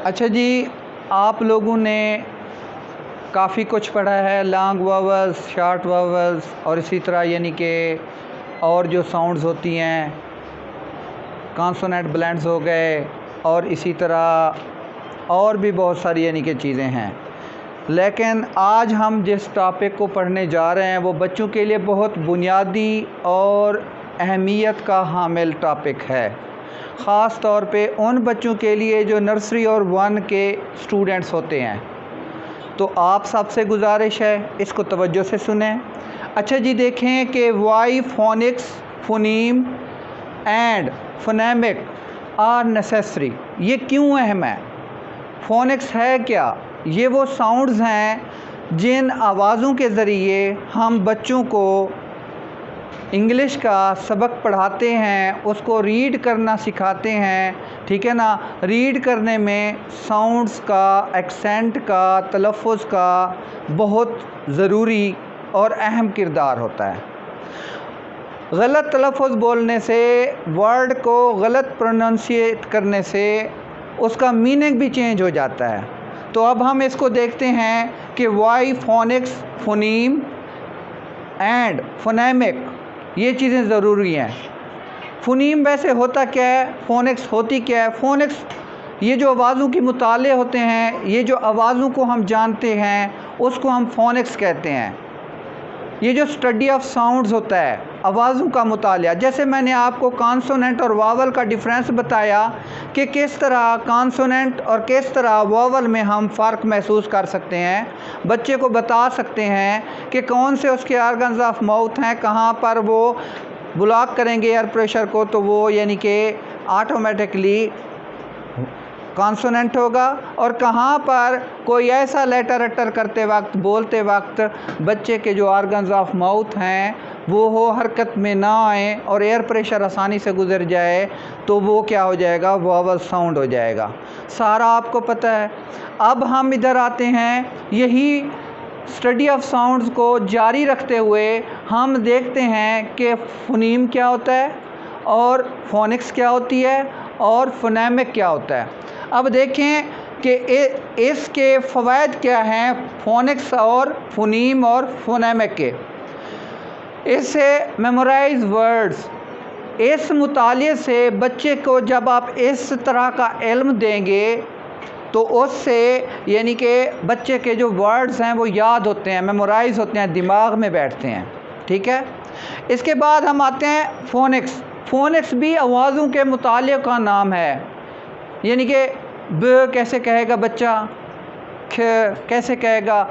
अच्छा जी, आप लोगों ने काफ़ी कुछ पढ़ा है, लॉन्ग वावल्स, शॉर्ट वावल्स और इसी तरह यानी कि और जो साउंड्स होती हैं, कॉन्सोनेंट ब्लेंड्स हो गए और इसी तरह और भी बहुत सारी यानी कि चीज़ें हैं। लेकिन आज हम जिस टॉपिक को पढ़ने जा रहे हैं वो बच्चों के लिए बहुत बुनियादी और अहमियत का हामिल टॉपिक है, ख़ास तौर पे उन बच्चों के लिए जो नर्सरी और 1 के स्टूडेंट्स होते हैं। तो आप सबसे गुजारिश है इसको तवज्जो से सुने। अच्छा जी, देखें कि why phonics, phoneme and phonemic are necessary. ये क्यों अहम है? फोनिक्स है क्या? ये वो साउंड्स हैं जिन आवाज़ों के ज़रिए हम बच्चों को इंग्लिश का सबक पढ़ाते हैं, उसको रीड करना सिखाते हैं, ठीक है ना। रीड करने में साउंड्स का, एक्सेंट का, तलफ़ुज़ का बहुत ज़रूरी और अहम किरदार होता है। गलत तलफ़ुज़ बोलने से, वर्ड को गलत प्रोनाउंसिएट करने से उसका मीनिंग भी चेंज हो जाता है। तो अब हम इसको देखते हैं कि why phonics, phoneme and phonemic ये चीज़ें ज़रूरी हैं। फोनीम वैसे होता क्या है, फोनिक्स होती क्या है? फोनिक्स ये जो आवाज़ों की मुताले होते हैं, ये जो आवाज़ों को हम जानते हैं उसको हम फोनिक्स कहते हैं। ये जो स्टडी ऑफ साउंड्स होता है, आवाज़ों का मुताला, जैसे मैंने आपको कॉन्सोनेंट और वावल का डिफरेंस बताया कि किस तरह कॉन्सोनेंट और किस तरह वावल में हम फ़र्क महसूस कर सकते हैं, बच्चे को बता सकते हैं कि कौन से उसके ऑर्गन्स ऑफ माउथ हैं, कहाँ पर वो ब्लॉक करेंगे एयर प्रेशर को तो वो यानी कि ऑटोमेटिकली कॉन्सोनेंट होगा, और कहाँ पर कोई ऐसा लेटर अटर करते वक्त, बोलते वक्त बच्चे के जो ऑर्गन्स ऑफ माउथ हैं वो हो हरकत में ना आए और एयर प्रेशर आसानी से गुजर जाए तो वो क्या हो जाएगा, वावल साउंड हो जाएगा। सारा आपको पता है। अब हम इधर आते हैं, यही स्टडी ऑफ साउंड्स को जारी रखते हुए हम देखते हैं कि फोनीम क्या होता है और फोनिक्स क्या होती है और फोनेमिक क्या होता है। अब देखें कि इसके फ़वाइद क्या हैं, फोनिक्स और फोनीम और फोनेमिक के। इससे मेमोराइज वर्ड्स, इस मुताले से बच्चे को जब आप इस तरह का इल्म देंगे तो उससे यानी कि बच्चे के जो वर्ड्स हैं वो याद होते हैं, मेमोराइज होते हैं, दिमाग में बैठते हैं, ठीक है। इसके बाद हम आते हैं फोनिक्स। फोनिक्स भी आवाज़ों के मुताले का नाम है, यानी कि ब कैसे कहेगा बच्चा, ख कैसे कहेगा,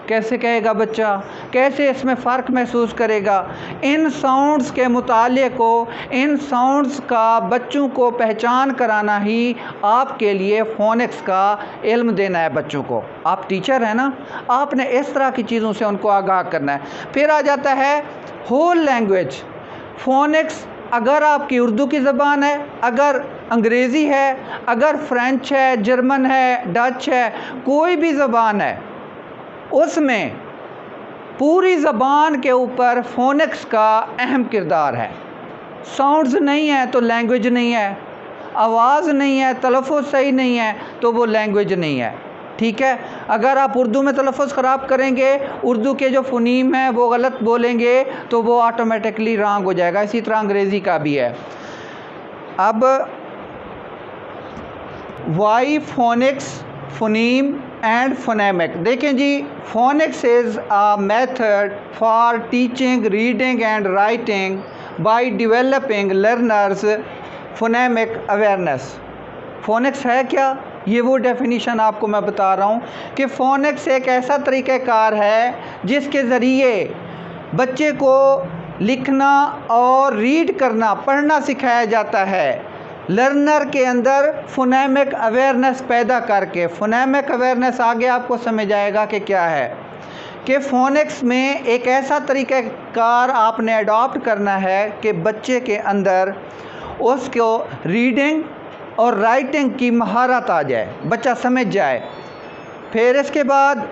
कैसे कहेगा बच्चा, कैसे इसमें फ़र्क महसूस करेगा। इन साउंड्स के मुताले को, इन साउंड्स का बच्चों को पहचान कराना ही आपके लिए फोनिक्स का इल्म देना है बच्चों को। आप टीचर हैं ना, आपने इस तरह की चीज़ों से उनको आगाह करना है। फिर आ जाता है होल लैंग्वेज। फोनिक्स अगर आपकी उर्दू की ज़बान है, अगर अंग्रेज़ी है, अगर फ़्रेंच है, जर्मन है, डच है, कोई भी ज़बान है, उसमें पूरी ज़बान के ऊपर फोनिक्स का अहम किरदार है। साउंड्स नहीं है तो लैंग्वेज नहीं है, आवाज़ नहीं है, तलफ़ुज़ सही नहीं है तो वो लैंग्वेज नहीं है, ठीक है। अगर आप उर्दू में तलफ़ुज़ ख़राब करेंगे, उर्दू के जो फ़ुनीम हैं वो गलत बोलेंगे तो वो ऑटोमेटिकली रॉन्ग हो जाएगा। इसी तरह अंग्रेज़ी का भी है। अब why phonics, phoneme and phonemic देखें जी। Phonics is a method for teaching reading and writing by developing learners phonemic awareness. Phonics है क्या? ये वो डेफिनीशन आपको मैं बता रहा हूँ कि फोनिक्स एक ऐसा तरीक़ाकार है जिसके ज़रिए बच्चे को लिखना और रीड करना, पढ़ना सिखाया जाता है, लर्नर के अंदर फोनेमिक अवेयरनेस पैदा करके। फोनेमिक अवेयरनेस आगे आपको समझ आएगा कि क्या है, कि फोनिक्स में एक ऐसा तरीक़ाकार आपने अडॉप्ट करना है कि बच्चे के अंदर उसको रीडिंग और राइटिंग की महारत आ जाए, बच्चा समझ जाए। फिर इसके बाद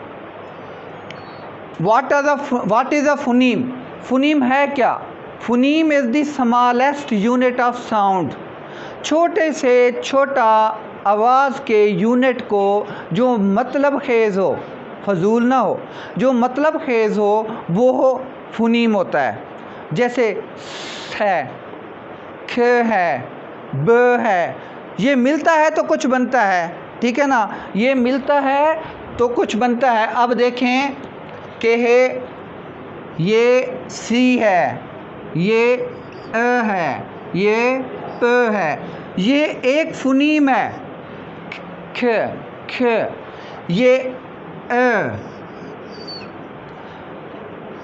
what is a phoneme. Phoneme है क्या? Phoneme is the smallest unit of sound. छोटे से छोटा आवाज़ के यूनिट को जो मतलब खेज़ हो, फजूल ना हो, जो मतलब खेज़ हो, वो फ़ुनीम होता है। जैसे स है, ख है, ब है, ये मिलता है तो कुछ बनता है, ठीक है ना, ये मिलता है तो कुछ बनता है। अब देखें कि ये सी है, ये अ है, ये प है, ये एक फ़ुनीम है, ख ख, ये अ,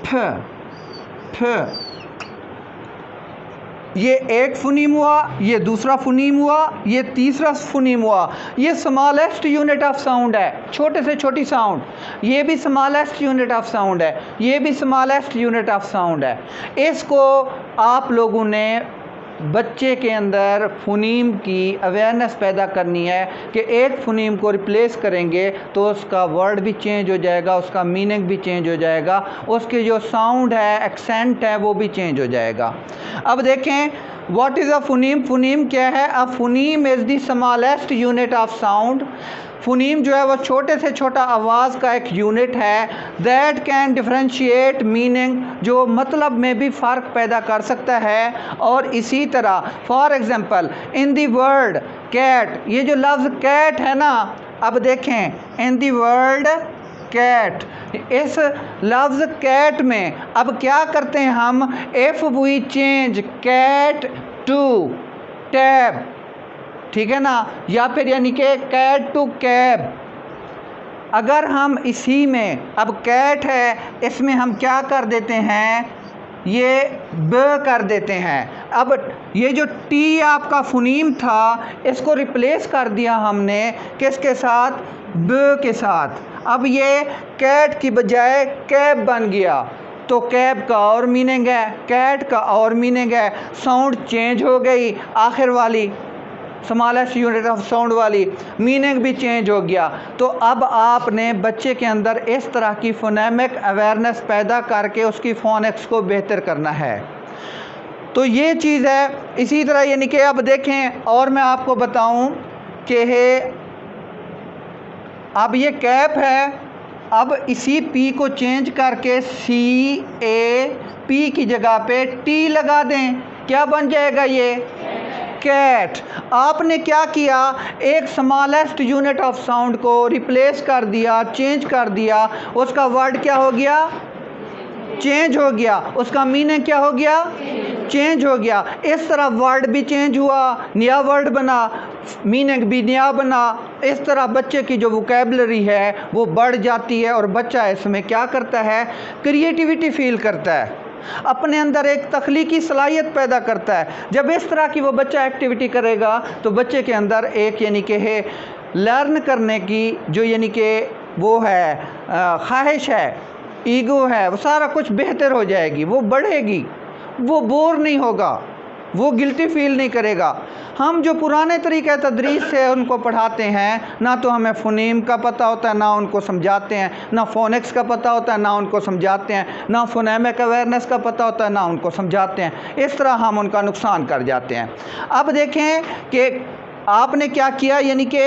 फ फ, ये एक फ़ुनीम हुआ, ये दूसरा फ़ुनीम हुआ, ये तीसरा फ़ुनीम हुआ। ये स्मॉलेस्ट यूनिट ऑफ साउंड है, छोटे से छोटी साउंड। ये भी स्मॉलेस्ट यूनिट ऑफ साउंड है, ये भी स्मॉलेस्ट यूनिट ऑफ साउंड है। इसको आप लोगों ने बच्चे के अंदर फ़ुनीम की अवेयरनेस पैदा करनी है कि एक फ़ुनीम को रिप्लेस करेंगे तो उसका वर्ड भी चेंज हो जाएगा, उसका मीनिंग भी चेंज हो जाएगा, उसके जो साउंड है, एक्सेंट है, वो भी चेंज हो जाएगा। अब देखें व्हाट इज़ अ फ़ुनीम। फ़ुनीम क्या है? A phoneme is the smallest unit of sound. Phoneme जो है वो छोटे से छोटा आवाज़ का एक यूनिट है दैट कैन डिफ्रेंशिएट मीनिंग, जो मतलब में भी फ़र्क पैदा कर सकता है। और इसी तरह for example in the word cat, ये जो लफ्ज़ कैट है ना, अब देखें इन दी वर्ड कैट, इस लफ्ज़ कैट में अब क्या करते हैं हम, if we change cat to tab, ठीक है ना, या फिर यानी कि कैट टू कैब, अगर हम इसी में अब कैट है, इसमें हम क्या कर देते हैं, ये ब कर देते हैं। अब ये जो टी आपका फ़ुनीम था, इसको रिप्लेस कर दिया हमने किसके साथ, ब के साथ। अब ये कैट की बजाय कैब बन गया, तो कैब का और मीनिंग है, कैट का और मीनिंग है, साउंड चेंज हो गई, आखिर वाली स्मॉलेस्ट यूनिट ऑफ साउंड वाली, मीनिंग भी चेंज हो गया। तो अब आपने बच्चे के अंदर इस तरह की फोनेमिक अवेयरनेस पैदा करके उसकी फोनिक्स को बेहतर करना है। तो ये चीज़ है। इसी तरह यानी कि अब देखें और मैं आपको बताऊं कि अब ये कैप है, अब इसी पी को चेंज करके सी ए पी की जगह पे टी लगा दें, क्या बन जाएगा ये कैट। आपने क्या किया, एक स्मॉलेस्ट यूनिट ऑफ साउंड को रिप्लेस कर दिया, चेंज कर दिया, उसका वर्ड क्या हो गया, चेंज हो गया, उसका मीनिंग क्या हो गया, चेंज हो गया। इस तरह वर्ड भी चेंज हुआ, नया वर्ड बना, मीनिंग भी नया बना। इस तरह बच्चे की जो वोकैबुलरी है वो बढ़ जाती है और बच्चा इसमें क्या करता है, क्रिएटिविटी फील करता है, अपने अंदर एक तख्लीकी सलाहियत पैदा करता है। जब इस तरह की वो बच्चा एक्टिविटी करेगा तो बच्चे के अंदर एक यानी कि है लर्न करने की जो यानी कि वो है ख्वाहिश है, ईगो है, वो सारा कुछ बेहतर हो जाएगी, वो बढ़ेगी, वो बोर नहीं होगा, वो गिल्टी फील नहीं करेगा। हम जो पुराने तरीक़े तदरीस से उनको पढ़ाते हैं, ना तो हमें फ़ुनीम का पता होता है, ना उनको समझाते हैं, ना फ़ोनिक्स का पता होता है, ना उनको समझाते हैं, ना फ़ोनेमिक अवेयरनेस का पता होता है, ना उनको समझाते हैं। इस तरह हम उनका नुकसान कर जाते हैं। अब देखें कि आपने क्या किया, यानी कि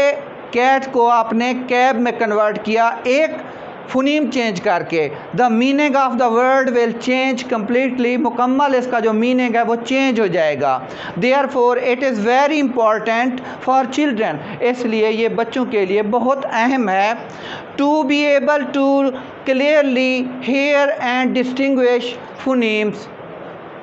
कैट को आपने कैब में कन्वर्ट किया, एक फ़ुनीम चेंज करके। The meaning of the word will change completely, मुकम्मल इसका जो मीनिंग है वो चेंज हो जाएगा। Therefore it is very important for children, इसलिए ये बच्चों के लिए बहुत अहम है to be able to clearly hear and distinguish phonemes.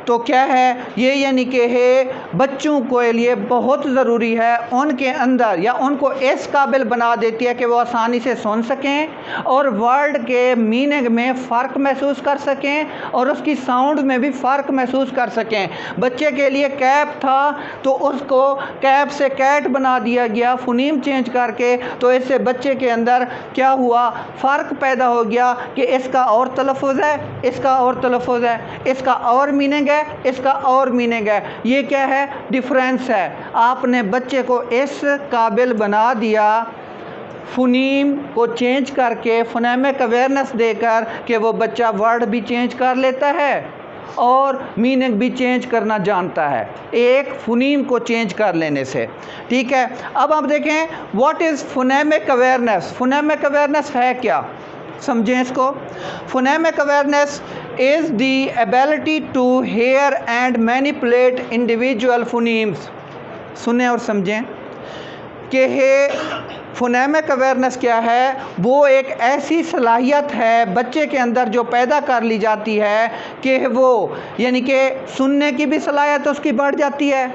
तो क्या है ये, यानी कि है बच्चों के लिए बहुत ज़रूरी है, उनके अंदर या उनको इस काबिल बना देती है कि वो आसानी से सुन सकें और वर्ड के मीनिंग में फ़र्क महसूस कर सकें और उसकी साउंड में भी फ़र्क महसूस कर सकें। बच्चे के लिए कैप था तो उसको कैप से कैट बना दिया गया फ़ुनीम चेंज करके, तो इससे बच्चे के अंदर क्या हुआ, फ़र्क पैदा हो गया कि इसका और तलफ़ुज़ है, इसका और तलफ़ुज़ है, इसका और मीनिंग है, इसका और मीनिंग है। ये क्या है, डिफरेंस है। आपने बच्चे को इस काबिल बना दिया फ़ुनीम को चेंज करके, फ़ोनेमिक अवेयरनेस देकर कि वो बच्चा वर्ड भी चेंज कर लेता है और मीनिंग भी चेंज करना जानता है, एक फोनीम को चेंज कर लेने से। ठीक है, अब आप देखें what is phonemic awareness. Phonemic awareness है क्या, समझें इसको। Phonemic awareness is the ability to hear and manipulate individual phonemes. सुने और समझें कि फोनेमिक अवेयरनेस क्या है। वो एक ऐसी सलाहियत है बच्चे के अंदर जो पैदा कर ली जाती है कि वो यानी कि सुनने की भी सलाहियत उसकी बढ़ जाती है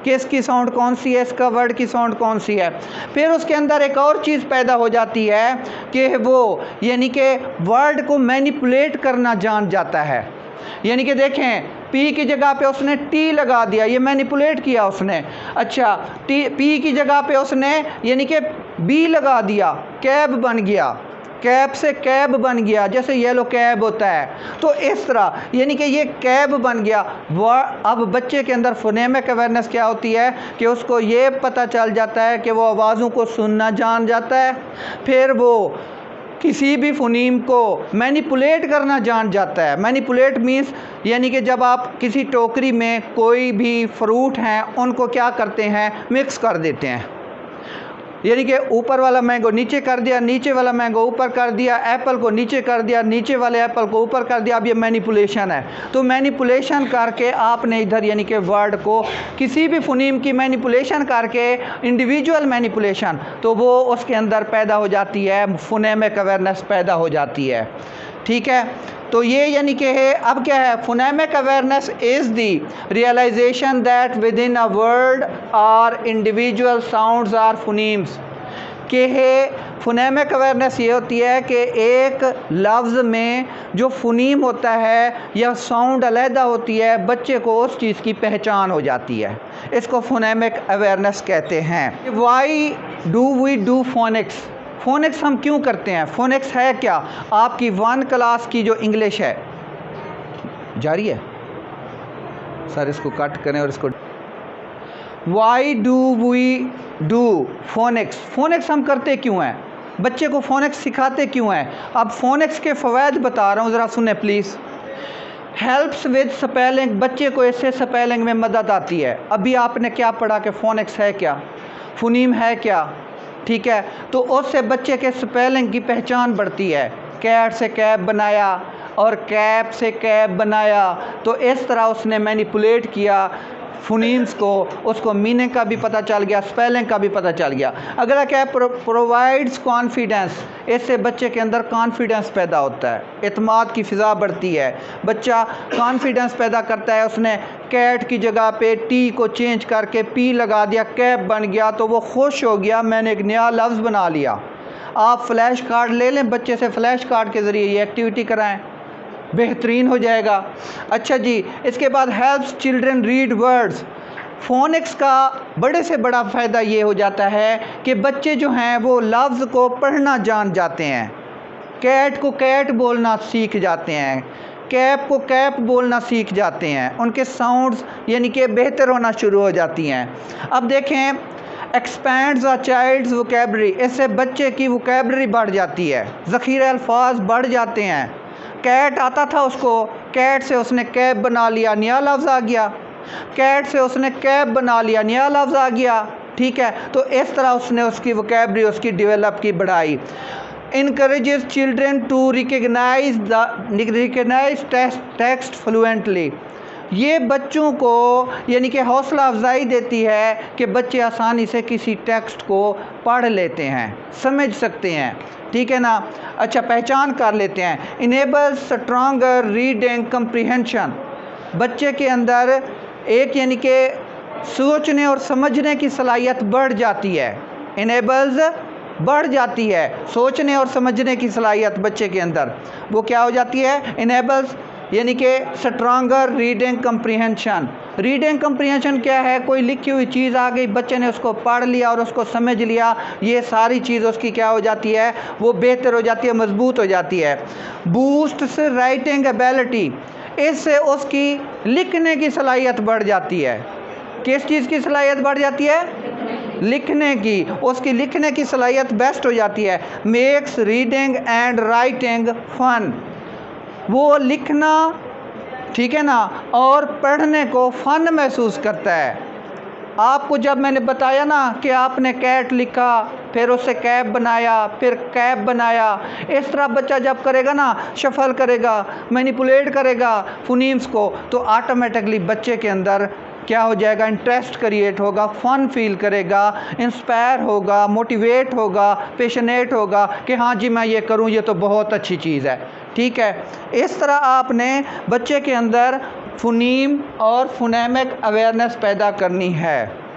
कि इसकी साउंड कौन सी है, इसका वर्ड की साउंड कौन सी है। फिर उसके अंदर एक और चीज़ पैदा हो जाती है कि वो यानी कि वर्ड को मैनिपुलेट करना जान जाता है। यानी कि देखें पी की जगह पे उसने टी लगा दिया, ये मैनिपुलेट किया उसने। अच्छा, पी की जगह पे उसने यानी कि बी लगा दिया, कैब बन गया, कैब से कैब बन गया, जैसे येलो कैब होता है। तो इस तरह यानी कि ये कैब बन गया। वह अब बच्चे के अंदर फोनेमिक अवेयरनेस क्या होती है कि उसको ये पता चल जाता है कि वो आवाज़ों को सुनना जान जाता है, फिर वो किसी भी फोनीम को मैनिपुलेट करना जान जाता है। मैनिपुलेट मीन्स यानी कि जब आप किसी टोकरी में कोई भी फ्रूट हैं उनको क्या करते हैं, मिक्स कर देते हैं। यानी कि ऊपर वाला मैंगो नीचे कर दिया, नीचे वाला मैंगो ऊपर कर दिया, एप्पल को नीचे कर दिया, नीचे वाले एप्पल को ऊपर कर दिया। अब ये मैनिपुलेशन है। तो मैनिपुलेशन करके आपने इधर यानी कि वर्ड को किसी भी फोनीम की मैनिपुलेशन करके इंडिविजुअल मैनिपुलेशन, तो वो उसके अंदर पैदा हो जाती है, फोनेमिक अवेयरनेस पैदा हो जाती है। ठीक है, तो ये यानी कि है अब क्या है, phonemic awareness is the realisation that within a word are individual sounds or phonemes. कि है फोनेमिक अवेयरनेस ये होती है कि एक लफ्ज़ में जो फोनीम होता है या साउंड अलहदा होती है, बच्चे को उस चीज़ की पहचान हो जाती है। इसको फोनेमिक अवेयरनेस कहते हैं। Why do we do phonics. Phonics हम क्यों करते हैं, फोनिक्स है क्या। आपकी 1 क्लास की जो इंग्लिश है जारी है सर, इसको कट करें और इसको why do we do phonics. Phonics हम करते क्यों हैं, बच्चे को फोनिक्स सिखाते क्यों हैं। अब फोनिक्स के फ़वाइद बता रहा हूँ, ज़रा सुने प्लीज़। हेल्प्स विद स्पेलिंग, बच्चे को इससे स्पेलिंग में मदद आती है। अभी आपने क्या पढ़ा कि फोनिक्स है क्या, फोनीम है क्या। ठीक है, तो उससे बच्चे के स्पेलिंग की पहचान बढ़ती है। कैट से कैब बनाया और कैप से कैब बनाया, तो इस तरह उसने मैनिपुलेट किया फोनीम्स को, उसको मीनिंग का भी पता चल गया, स्पेलिंग का भी पता चल गया। अगला क्या है, प्रोवाइड्स कॉन्फिडेंस। इससे बच्चे के अंदर कॉन्फिडेंस पैदा होता है, एतमाद की फ़िज़ा बढ़ती है, बच्चा कॉन्फिडेंस पैदा करता है। उसने कैट की जगह पे टी को चेंज करके पी लगा दिया, कैप बन गया, तो वो खुश हो गया, मैंने एक नया लफ्ज़ बना लिया। आप फ्लैश कार्ड ले लें, बच्चे से फ्लैश कार्ड के ज़रिए ये एक्टिविटी कराएं, बेहतरीन हो जाएगा। अच्छा जी, इसके बाद helps children read words. Phoenix का बड़े से बड़ा फ़ायदा ये हो जाता है कि बच्चे जो हैं वो लफ्ज़ को पढ़ना जान जाते हैं। कैट को कैट बोलना सीख जाते हैं, कैप को कैप बोलना सीख जाते हैं, उनके साउंड्स यानी कि बेहतर होना शुरू हो जाती हैं। अब देखें एक्सपैंड्स अ चाइल्ड्स वोकेबलरी, इससे बच्चे की वोकेबलरी बढ़ जाती है, ज़ख़ीरा अल्फाज बढ़ जाते हैं। कैट आता था उसको, कैट से उसने कैप बना लिया, नया लफ्ज़ आ गया। कैट से उसने कैप बना लिया, नया लफ्ज़ आ गया। ठीक है, तो इस तरह उसने उसकी वोकेबलरी उसकी डेवलप की, बढ़ाई। Encourages children to recognise text fluently. ये बच्चों को यानी कि हौसला अफजाई देती है कि बच्चे आसानी से किसी टेक्स्ट को पढ़ लेते हैं, समझ सकते हैं। ठीक है ना, अच्छा पहचान कर लेते हैं। इनेबल्स स्ट्रॉन्गर रीडिंग कंप्रीहेंशन, बच्चे के अंदर एक यानी कि सोचने और समझने की सलाहियत बढ़ जाती है। इनेबल्स बढ़ जाती है, सोचने और समझने की सलाहियत बच्चे के अंदर वो क्या हो जाती है, इनेबल्स यानी कि stronger reading comprehension. Reading comprehension क्या है, कोई लिखी हुई चीज़ आ गई, बच्चे ने उसको पढ़ लिया और उसको समझ लिया, ये सारी चीज़ उसकी क्या हो जाती है, वो बेहतर हो जाती है, मजबूत हो जाती है। बूस्ट्स राइटिंग एबिलिटी, इससे उसकी लिखने की सलाहियत बढ़ जाती है। किस चीज़ की सलाहियत बढ़ जाती है, लिखने की, उसकी लिखने की सलाहियत बेस्ट हो जाती है। Makes reading and writing fun, वो लिखना ठीक है ना, और पढ़ने को फ़न महसूस करता है। आपको जब मैंने बताया ना कि आपने कैट लिखा, फिर उससे कैप बनाया, फिर कैप बनाया, इस तरह बच्चा जब करेगा ना, शफल करेगा, मैनिपुलेट करेगा फोनीम्स को, तो ऑटोमेटिकली बच्चे के अंदर क्या हो जाएगा, इंटरेस्ट क्रिएट होगा, फ़न फील करेगा, इंस्पायर होगा, मोटिवेट होगा, पैशनेट होगा कि हाँ जी मैं ये करूँ, ये तो बहुत अच्छी चीज़ है। ठीक है, इस तरह आपने बच्चे के अंदर फोनीम और फोनेमिक अवेयरनेस पैदा करनी है।